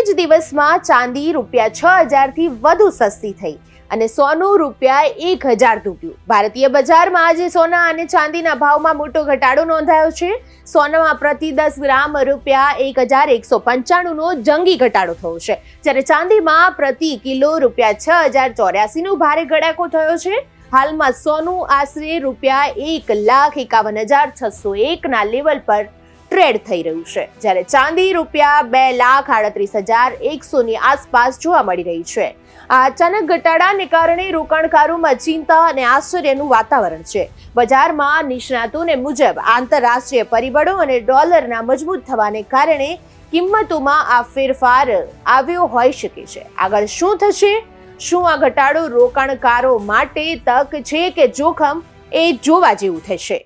જ દિવસમાં ચાંદી ₹6,000 થી વધુ સસ્તી થઈ અને સોનું ₹1,000 તૂટ્યું. ભારતીય બજારમાં આજે સોના અને ચાંદીના ભાવમાં મોટો ઘટાડો નોંધાયો છે. સોનામાં પ્રતિ 10 ગ્રામ ₹1,195 નો જંગી ઘટાડો થયો છે, જ્યારે ચાંદીમાં પ્રતિ કિલો ₹6,084 નો ભારે ઘટાડો થયો છે. હાલમાં સોનું આશરે ₹1,51,601 ના લેવલ પર ટ્રેડ થઈ રહ્યું છે, જ્યારે ચાંદી ₹2,38,100 ની આસપાસ જોવા મળી રહી છે. આ અચાનક ઘટાડાને કારણે રોકાણકારોમાં ચિંતા અને આશ્ચર્યનું વાતાવરણ છે. બજારમાં નિષ્ણાતોને મુજબ આંતરરાષ્ટ્રીય પરિબળો અને ડોલરના મજબૂત થવાને કારણે કિંમતોમાં આ ફેરફાર આવ્યો હોઈ શકે છે. આગળ શું થશે? શું આ ઘટાડો રોકાણકારો માટે તક છે કે જોખમ? એ જોવા જેવું થશે.